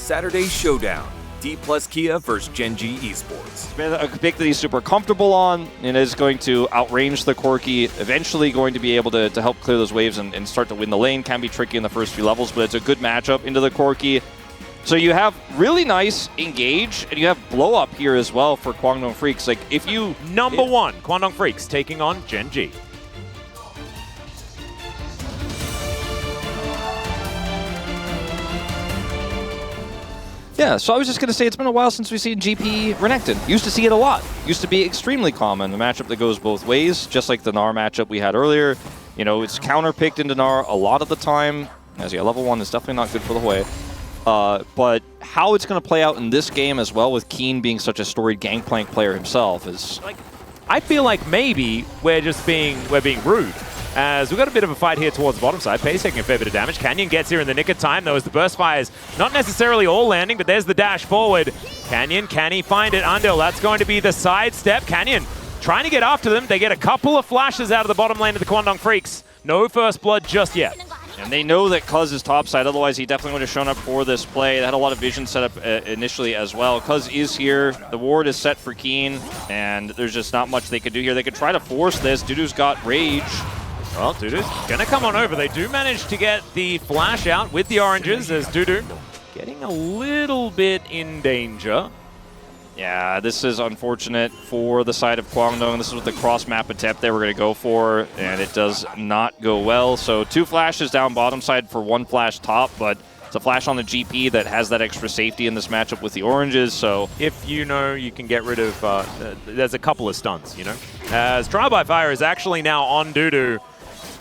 Saturday Showdown. D plus Kia versus Gen.G Esports. It's been a pick that he's super comfortable on and is going to outrange the Corki, eventually going to be able to help clear those waves and start to win the lane. Can be tricky in the first few levels, but it's a good matchup into the Corki. So you have really nice engage, and you have blow up here as well for Kwangdong Freaks. Like if you... Number one, Kwangdong Freaks taking on Gen.G. Yeah, so I was just going to say it's been a while since we've seen GP Renekton. Used to see it a lot. Used to be extremely common. A matchup that goes both ways, just like the Gnar matchup we had earlier. You know, it's counter-picked into Gnar a lot of the time. As yeah, level 1 is definitely not good for the Hui. But how it's going to play out in this game as well, with Keen being such a storied Gangplank player himself, is... I feel like maybe we're being rude. As we've got a bit of a fight here towards the bottom side. Pace taking a fair bit of damage. Canyon gets here in the nick of time, though, as the burst fires not necessarily all landing, but there's the dash forward. Canyon, can he find it? Undil, that's going to be the sidestep. Canyon trying to get after them. They get a couple of flashes out of the bottom lane of the Kwangdong Freaks. No first blood just yet. And they know that Cuz is topside, otherwise he definitely would have shown up for this play. They had a lot of vision set up initially as well. Cuz is here, the ward is set for Keen, and there's just not much they could do here. They could try to force this. Dudu's got Rage. Well, Dudu's going to come on over. They do manage to get the flash out with the oranges, as Dudu getting a little bit in danger. Yeah, this is unfortunate for the side of Kwangdong. This is what the cross-map attempt they were going to go for, and it does not go well. So 2 flashes down bottom side for 1 flash top, but it's a flash on the GP that has that extra safety in this matchup with the oranges, so... If you know, you can get rid of... there's a couple of stunts, you know? As Trial by Fire is actually now on Dudu,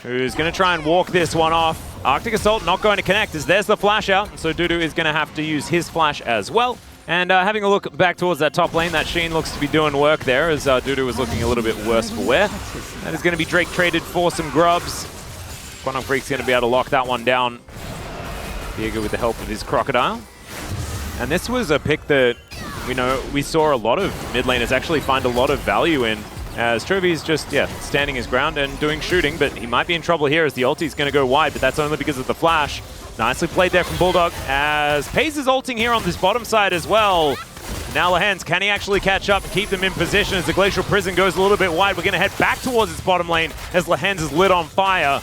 who's going to try and walk this one off. Arctic Assault not going to connect, as there's the flash out, and so Dudu is going to have to use his flash as well. And having a look back towards that top lane, that Sheen looks to be doing work there, as Dudu was looking a little bit worse for wear. That is going to be Drake traded for some grubs. Kwangdong Freak's going to be able to lock that one down. Diego with the help of his Crocodile. And this was a pick that we saw a lot of mid laners actually find a lot of value in, as Trovy's just, standing his ground and doing shooting, but he might be in trouble here as the ulti's going to go wide, but that's only because of the flash. Nicely played there from Bulldog, as Pace is ulting here on this bottom side as well. Now Lehens, can he actually catch up and keep them in position as the Glacial Prison goes a little bit wide? We're going to head back towards its bottom lane as Lehens is lit on fire.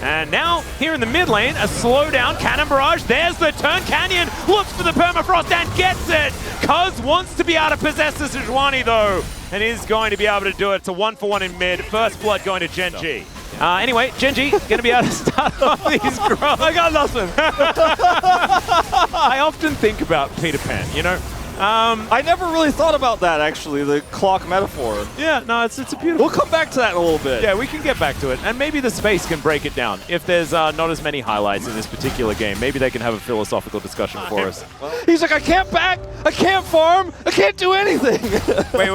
And now, here in the mid lane, a slowdown, Cannon Barrage, there's the turn, Canyon looks for the Permafrost and gets it! Cuz wants to be able to possess the Sejuani though, and is going to be able to do it. It's a 1-for-1 in mid, first blood going to Gen.G. Anyway, Gen.G going to be able to start off these grubs. I got nothing! I often think about Peter Pan, you know? I never really thought about that, actually, the clock metaphor. Yeah, no, it's a beautiful... We'll come back to that in a little bit. Yeah, we can get back to it. And maybe the space can break it down. If there's not as many highlights in this particular game, maybe they can have a philosophical discussion for us. He's like, I can't back, I can't farm, I can't do anything.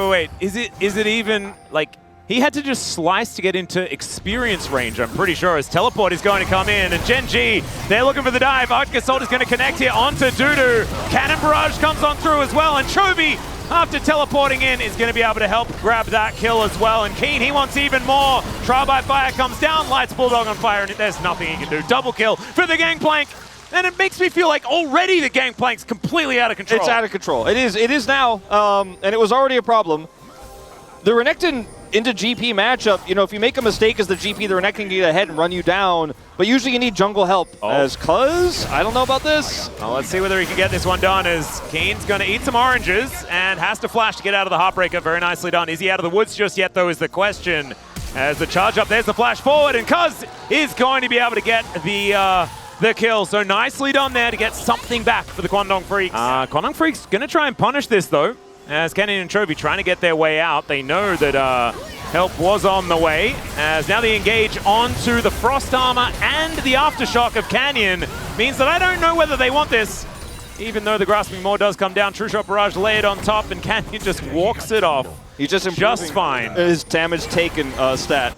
Wait. Is it even, like... He had to just slice to get into experience range, I'm pretty sure, as Teleport is going to come in. And Gen.G, they're looking for the dive. Arctic Assault is going to connect here onto Dudu. Cannon Barrage comes on through as well. And Chovy, after teleporting in, is going to be able to help grab that kill as well. And Keen, he wants even more. Trial by Fire comes down, lights Bulldog on fire, and there's nothing he can do. Double kill for the Gangplank. And it makes me feel like already the Gangplank's completely out of control. It's out of control. It is now, and it was already a problem. The Renekton into GP matchup, you know, if you make a mistake as the GP, the Renekton can get ahead and run you down, but usually you need jungle help. As Cuz, I don't know about this. Well, let's see whether he can get this one done, as Keen's going to eat some oranges and has to flash to get out of the Heartbreaker. Very nicely done. Is he out of the woods just yet, though, is the question. As the charge up, there's the flash forward, and Cuz is going to be able to get the kill. So nicely done there to get something back for the Kwangdong Freaks. Kwangdong Freaks going to try and punish this, though. As Canyon and Chovy trying to get their way out. They know that help was on the way. As now they engage onto the Frost Armor and the Aftershock of Canyon. Means that I don't know whether they want this. Even though the Grasping Maw does come down. True Shot Barrage layered on top, and Canyon just walks it off. He's just fine. His damage taken stat.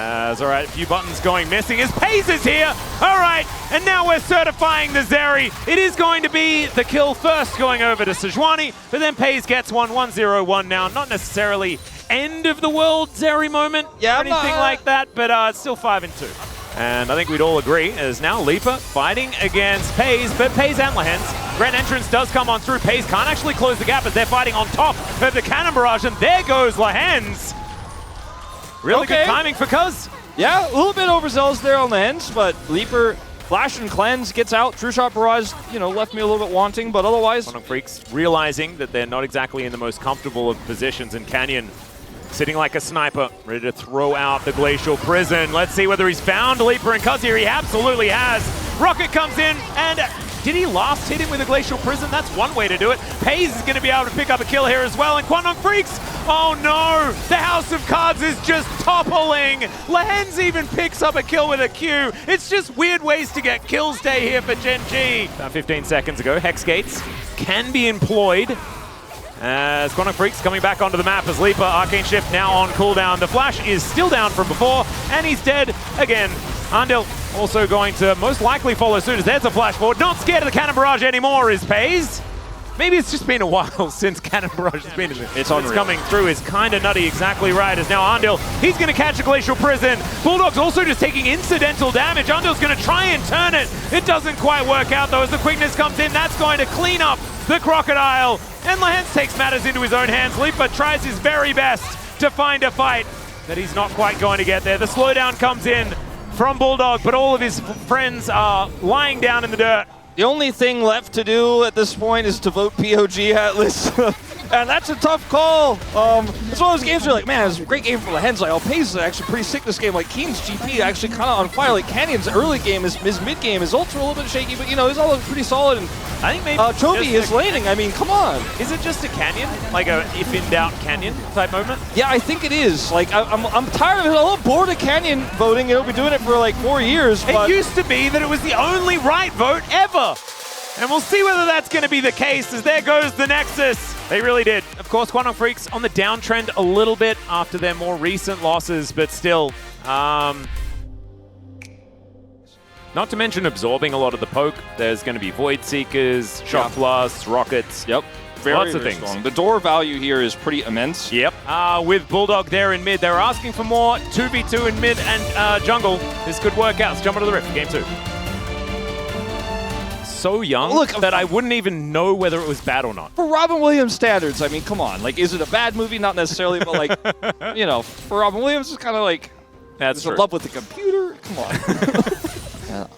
As, all right, a few buttons going missing as Paze is here. All right, and now we're certifying the Zeri. It is going to be the kill first going over to Sejuani, but then Paze gets 1-0-1 now. Not necessarily end of the world Zeri moment or anything like that, but it's still 5-2. And I think we'd all agree, as now Leaper fighting against Pays, but Pays and Lehens. Grand Entrance does come on through. Pays can't actually close the gap as they're fighting on top of the cannon barrage, and there goes Lehens. Really good timing for Cuz. Yeah, a little bit overzealous there on Lehens, but Leaper, Flash and Cleanse gets out. True Shot Barrage, you know, left me a little bit wanting, but otherwise... Freaks realizing that they're not exactly in the most comfortable of positions, and Canyon sitting like a sniper, ready to throw out the Glacial Prison. Let's see whether he's found Leaper and Cuz here. He absolutely has. Rocket comes in, and did he last hit him with a Glacial Prison? That's one way to do it. Pays is going to be able to pick up a kill here as well, and Quantum Freaks, oh no! The House of Cards is just toppling! Lehens even picks up a kill with a Q. It's just weird ways to get kills day here for Gen.G. About 15 seconds ago, Hex Gates can be employed. As Quantum Freaks coming back onto the map as Leaper, Arcane Shift now on cooldown. The Flash is still down from before, and he's dead again. Andil also going to most likely follow suit as there's a flash forward. Not scared of the Cannon Barrage anymore is Pays. Maybe it's just been a while since Cannon Barrage has been in it. It's unreal. Coming through is kind of nutty, exactly right, as now Andil, he's going to catch a Glacial Prison. Bulldog's also just taking incidental damage. Andil's going to try and turn it. It doesn't quite work out though as the quickness comes in. That's going to clean up the Crocodile. And Lehens takes matters into his own hands. Leaper tries his very best to find a fight, but he's not quite going to get there. The slowdown comes in from Bulldog, but all of his friends are lying down in the dirt. The only thing left to do at this point is to vote POG Atlas. And that's a tough call. It's one of those games where you're like, man, it's a great game for Lehens. Like, Pays is actually pretty sick this game. Like, Keen's GP actually kind of on fire. Like, Canyon's early game, his mid game, his ults are a little bit shaky, but, you know, he's all pretty solid. And I think maybe Chobi is laning. I mean, come on. Is it just a Canyon? Like a if in doubt Canyon type moment? Yeah, I think it is. Like, I'm tired of it. I'm a little bored of Canyon voting. You know, we've been doing it for like 4 years. It used to be that it was the only right vote ever. And we'll see whether that's going to be the case, as there goes the Nexus. They really did. Of course, Quantum Freaks on the downtrend a little bit after their more recent losses, but still. Not to mention absorbing a lot of the poke. There's going to be Void Seekers, Shock Blasts, Rockets. Yep. Lots of things. Strong. The door value here is pretty immense. Yep. With Bulldog there in mid, they're asking for more 2v2 in mid and jungle. This could work out. Let's jump into the Rift, game 2. So young that I wouldn't even know whether it was bad or not. For Robin Williams standards, I mean, come on. Like, is it a bad movie? Not necessarily, but like, you know, for Robin Williams, it's kind of like, that's in love with the computer. Come on.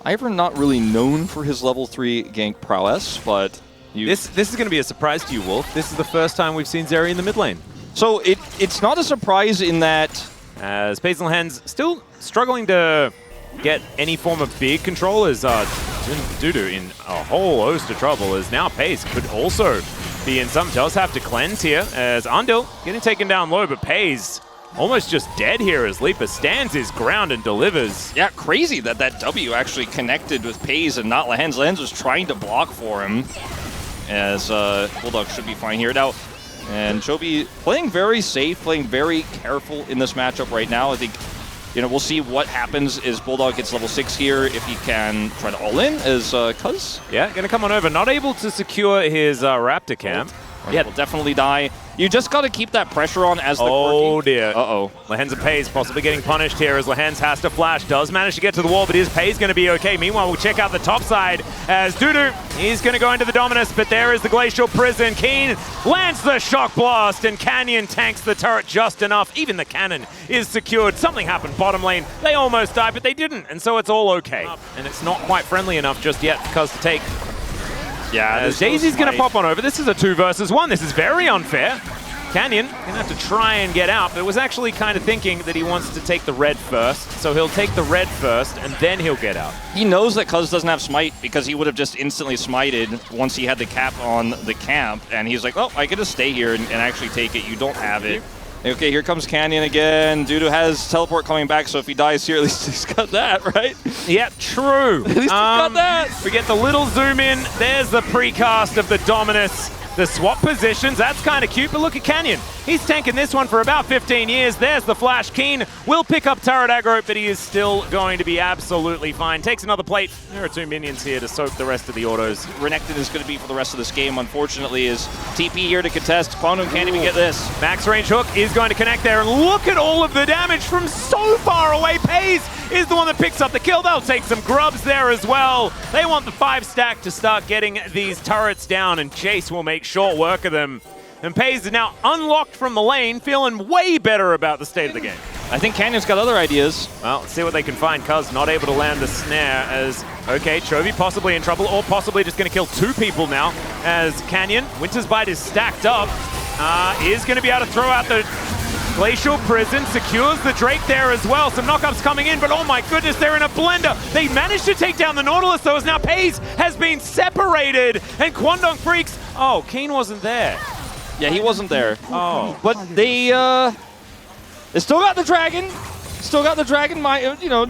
Ivern not really known for his level 3 gank prowess, but this is going to be a surprise to you, Wolf. This is the first time we've seen Zeri in the mid lane. So it's not a surprise in that as Pays and Lehens still struggling to get any form of big control as Dudu in a whole host of trouble, as now Pays could also be in some. Does have to cleanse here as Andil getting taken down low, but Pays almost just dead here as Leaper stands his ground and delivers. Yeah, crazy that W actually connected with Pays and not Lehens. Lehens was trying to block for him, as Bulldog should be fine here now. And Chobi playing very safe, playing very careful in this matchup right now. I think, you know, we'll see what happens as Bulldog gets level 6 here, if he can try to all-in as Cuz. Yeah, gonna come on over. Not able to secure his Raptor camp. Yeah, will definitely die. You just got to keep that pressure on as the Oh dear. Uh-oh. Lehens and Pays possibly getting punished here as Lehens has to flash. Does manage to get to the wall, but is Pays going to be okay? Meanwhile, we'll check out the top side as Dudu, he's going to go into the Dominus, but there is the Glacial Prison. Keen lands the Shock Blast, and Canyon tanks the turret just enough. Even the cannon is secured. Something happened bottom lane. They almost died, but they didn't, and so it's all okay. And it's not quite friendly enough just yet for Cuz to take. Yeah, Daisy's going to pop on over. This is a 2 versus 1. This is very unfair. Canyon going to have to try and get out, but was actually kind of thinking that he wants to take the red first. So he'll take the red first, and then he'll get out. He knows that Cuz doesn't have smite because he would have just instantly smited once he had the cap on the camp. And he's like, oh, I could just stay here and actually take it. You don't have it. Okay, here comes Canyon again. Dudu has teleport coming back, so if he dies here, at least he's got that, right? Yeah, true. At least he's got that. We get the little zoom in. There's the precast of the Dominus. The swap positions, that's kind of cute, but look at Canyon. He's tanking this one for about 15 years. There's the flash. Keen will pick up turret aggro, but he is still going to be absolutely fine. Takes another plate. There are 2 minions here to soak the rest of the autos. Renekton is going to be for the rest of this game, unfortunately, is TP here to contest. Quantum can't even get this. Max range hook is going to connect there, and look at all of the damage from so far away. FaZe is the one that picks up the kill. They'll take some grubs there as well. They want the 5-stack to start getting these turrets down, and Chase will make short work of them. And FaZe is now unlocked from the lane, feeling way better about the state of the game. I think Canyon's got other ideas. Well, let's see what they can find. Cuz not able to land the snare as, okay, Chovy possibly in trouble, or possibly just going to kill 2 people now as Canyon. Winter's Bite is stacked up. Is going to be able to throw out the Glacial Prison, secures the Drake there as well. Some knockups coming in, but oh my goodness, they're in a blender. They managed to take down the Nautilus, though, as now FaZe has been separated. And Kwangdong Freaks, oh, Keen wasn't there. Yeah, he wasn't there. Oh. But they still got the dragon. Still got the dragon. You know,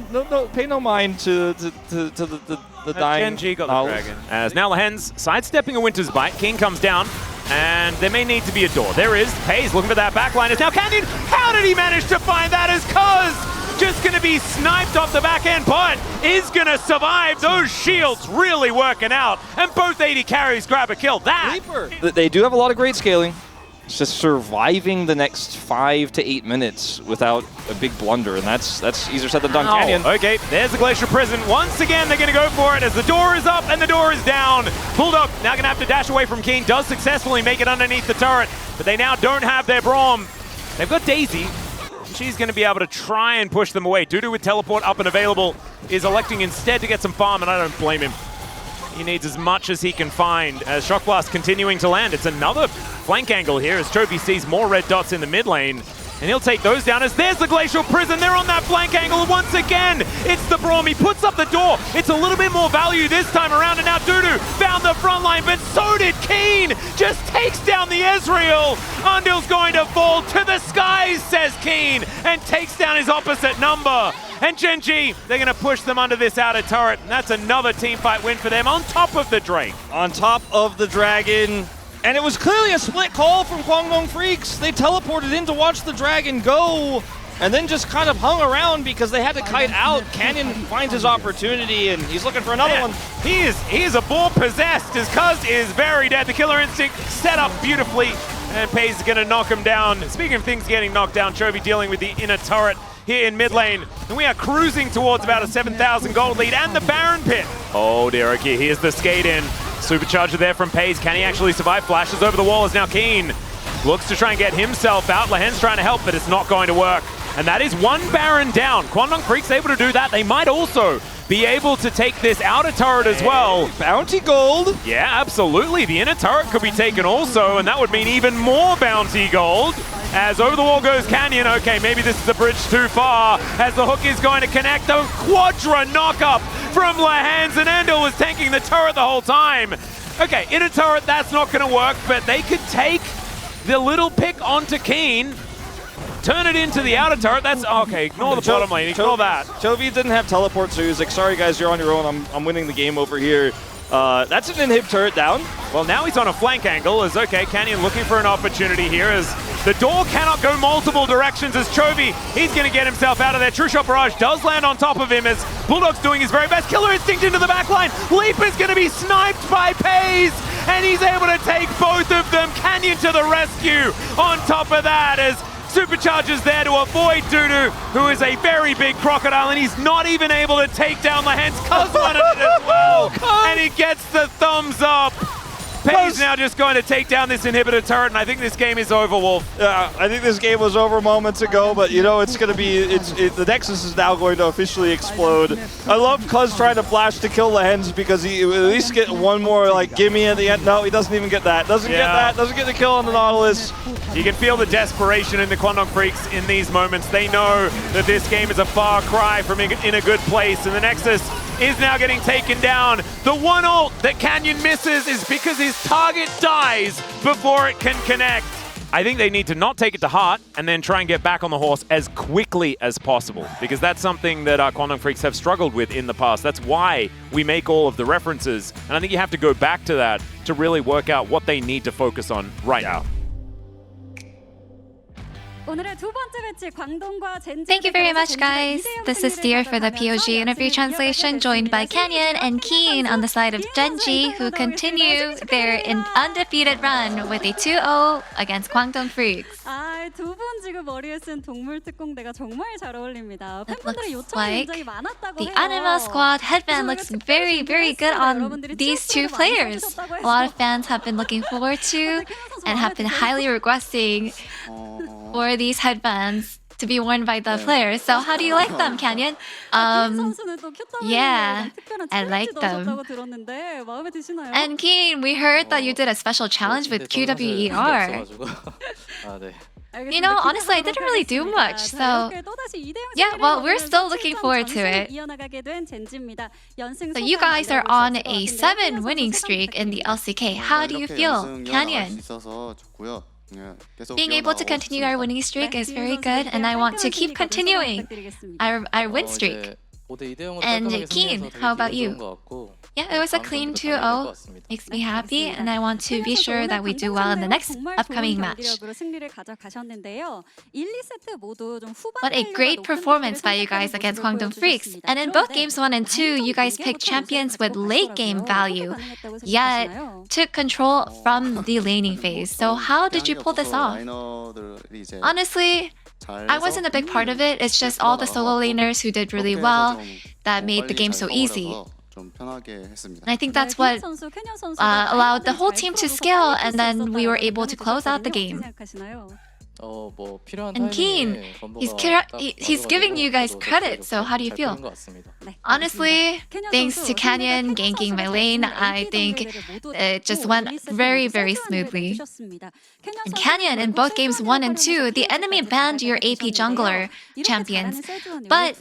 pay no mind to the dying. Gen.G got the dragon. As now Lahen's sidestepping a Winter's Bite. King comes down, and there may need to be a door. There is. FaZe looking for that backline. Is now Canyon. How did he manage to find that? As Cuz just going to be sniped off the back end, but is going to survive. Those shields really working out, and both 80 carries grab a kill. They do have a lot of great scaling. It's just surviving the next 5 to 8 minutes without a big blunder, and that's easier said than done. Canyon. Okay, there's the Glacial Prison. Once again, they're going to go for it as the door is up and the door is down. Bulldog now going to have to dash away from Keen. Does successfully make it underneath the turret, but they now don't have their Braum. They've got Daisy. She's going to be able to try and push them away. Dudu with teleport up and available is electing instead to get some farm, and I don't blame him. He needs as much as he can find as Shock Blast continuing to land. It's another flank angle here as Chovy sees more red dots in the mid lane. And he'll take those down as there's the Glacial Prison. They're on that flank angle once again. It's the Braum. He puts up the door. It's a little bit more value this time around. And now Dudu found the front line, but so did Keen. Just takes down the Ezreal. Undil's going to fall to the skies, says Keen, and takes down his opposite number. And Gen.G, they're going to push them under this outer turret. And that's another teamfight win for them on top of the Drake. On top of the dragon. And it was clearly a split call from Kwangdong Freaks. They teleported in to watch the dragon go, and then just kind of hung around because they had to kite out. Canyon finds his opportunity, and he's looking for another one. He is a bull possessed. His Cuz is very dead. The Killer Instinct set up beautifully, and FaZe is going to knock him down. Speaking of things getting knocked down, Chovy dealing with the inner turret here in mid lane, and we are cruising towards about a 7,000 gold lead and the Baron pit. Oh dear, okay, here's the skate in. Supercharger there from FaZe. Can he actually survive? Flashes over the wall is now Keen. Looks to try and get himself out. Lahen's trying to help, but it's not going to work. And that is one Baron down. Kwangdong Freak's able to do that. They might also be able to take this outer turret as well. Bounty gold. Yeah, absolutely. The inner turret could be taken also, and that would mean even more bounty gold. As over the wall goes Canyon. Okay, maybe this is a bridge too far as the hook is going to connect. The quadra knockup from Lahen's, and Endel was tanking the turret the whole time. Okay, inner turret, that's not going to work, but they could take the little pick onto Keen, turn it into the outer turret. That's okay. Ignore the bottom lane. Ignore that. Chovy didn't have teleport, so he was like, sorry guys, you're on your own. I'm winning the game over here. That's an inhib turret down. Well, now he's on a flank angle. As okay, Canyon looking for an opportunity here as the door cannot go multiple directions as Chovy, he's going to get himself out of there. True Shot Barrage does land on top of him as Bulldog's doing his very best. Killer Instinct into the backline. Leap is going to be sniped by FaZe, and he's able to take both of them. Canyon to the rescue on top of that as Supercharger's there to avoid Dudu, who is a very big crocodile, and he's not even able to take down the Hens. Cuz wanted it as well, and he gets the thumbs up. FaZe now just going to take down this inhibitor turret, and I think this game is over, Wolf. Yeah, I think this game was over moments ago, but you know, it's going to be, the Nexus is now going to officially explode. I love Cuz trying to flash to kill the Hens because he will at least get one more like gimme at the end. No, he doesn't even get that. Doesn't get that. Doesn't get the kill on the Nautilus. You can feel the desperation in the Kwangdong Freaks in these moments. They know that this game is a far cry from in a good place, and the Nexus is now getting taken down. The one ult that Canyon misses is because his target dies before it can connect. I think they need to not take it to heart and then try and get back on the horse as quickly as possible, because that's something that our Kwangdong Freaks have struggled with in the past. That's why we make all of the references, and I think you have to go back to that to really work out what they need to focus on right now. Thank you very much, guys. This is Dear for the POG interview translation, joined by Canyon and Keen on the side of Gen.G, who continue their undefeated run with a 2-0 against Kwangdong Freaks. 두 분 지금 머리에 쓴 동물 특공대가 정말 잘 어울립니다. It 팬분들의 looks 요청이 like 굉장히 많았다고 the 해요. Animal Squad headband looks very, very good on these two players. A lot of fans have been looking forward to and have been highly requesting for these headbands to be worn by the players. So how do you like them, Canyon? Yeah, I like them. And Keen, we heard that you did a special challenge with QWER. You know, honestly, I didn't really do much. So, yeah, well, we're still looking forward to it. So you guys are on a 7 winning streak in the LCK. How do you feel, Canyon? Being able to continue our winning streak is very good, and I want to keep continuing our win streak. And Keen, how about you? Yeah, it was a clean 2-0. Makes me happy, and I want to be sure that we do well in the next upcoming match. What a great performance by you guys against Kwangdong Freaks. And in both games 1 and 2, you guys picked champions with late game value, yet took control from the laning phase. So how did you pull this off? Honestly, I wasn't a big part of it. It's just all the solo laners who did really well that made the game so easy. And I think that's what allowed the whole team to scale, and then we were able to close out the game. And Keen, he's giving you guys credit, so how do you feel? Honestly, thanks to Canyon ganking my lane, I think it just went very, very smoothly. And Canyon, in both games 1 and 2, the enemy banned your AP jungler champions, but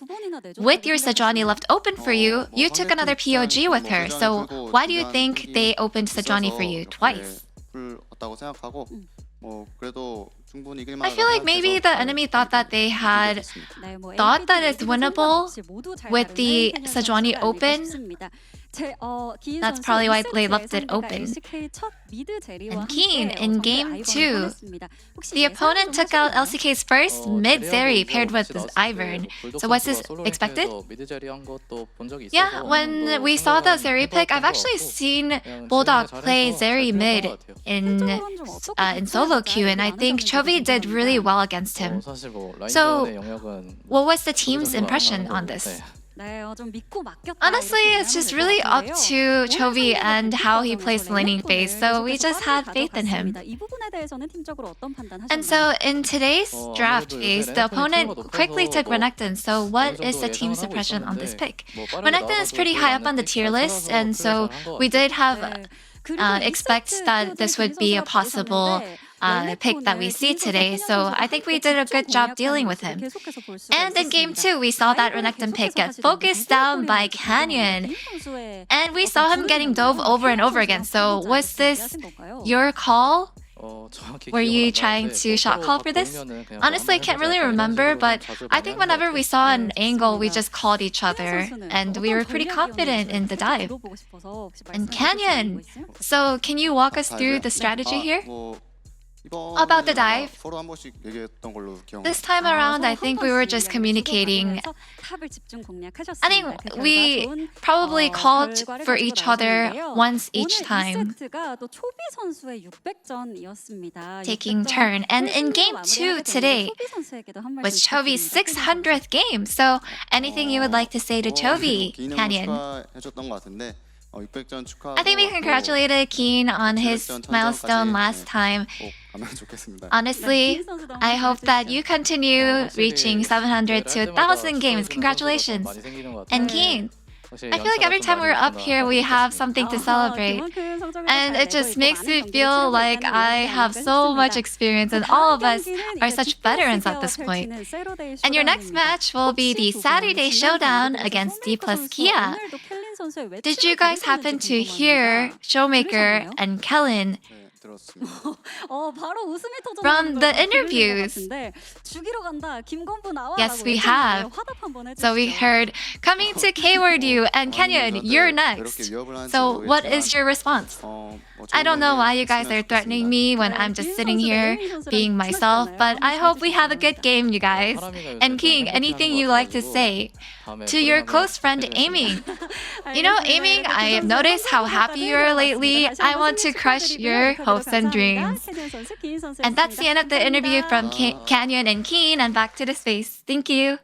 with your Sejuani left open for you, you took another POG with her, so why do you think they opened Sejuani for you twice? I feel like maybe the enemy thought that they had thought that it's winnable with the Sejuani open. That's probably why they left it open. And Keen, in game 2, the opponent took out LCK's first mid Zeri paired with Ivern. So was this expected? Yeah, when we saw the Zeri pick, I've actually seen Bulldog play Zeri mid in solo queue, and I think Chovy did really well against him. So what was the team's impression on this? Honestly, it's just really up to Chovy and how he plays the laning phase, so we just had faith in him. And so in today's draft phase, the opponent quickly took Renekton, so what is the team's impression on this pick? Renekton is pretty high up on the tier list, and so we did have expect that this would be a possible pick that we see today, so I think we did a good job dealing with him. And in game 2, we saw that Renekton pick get focused down by Canyon, and we saw him getting dove over and over again. So was this your call? Were you trying to shot call for this? Honestly, I can't really remember, but I think whenever we saw an angle, we just called each other, and we were pretty confident in the dive. And Canyon, so can you walk us through the strategy here? About the dive? This time around, I think we were just communicating. I think we probably called for each other once each time, taking turn. And in game 2 today was Chovy's 600th game. So anything you would like to say to Chovy, Canyon? I think we congratulated Keen on his milestone last time. Honestly, I hope that you continue reaching 700 to 1,000 games. Congratulations. And Keen, I feel like every time we're up here, we have something to celebrate. And it just makes me feel like I have so much experience, and all of us are such veterans at this point. And your next match will be the Saturday Showdown against D plus Kia. Did you guys happen to hear Showmaker and Kellen from the interviews? Yes, we have. So we heard, coming to K-Word you, and Canyon, you're next. So what is your response? I don't know why you guys are threatening me when I'm just sitting here being myself, but I hope we have a good game, you guys. And King, anything you like to say to your close friend Aiming? You know, Aiming, I have noticed how happy you are lately. I want to crush your hopes and dreams. And that's the end of the interview from Canyon and Keen, and back to the space. Thank you.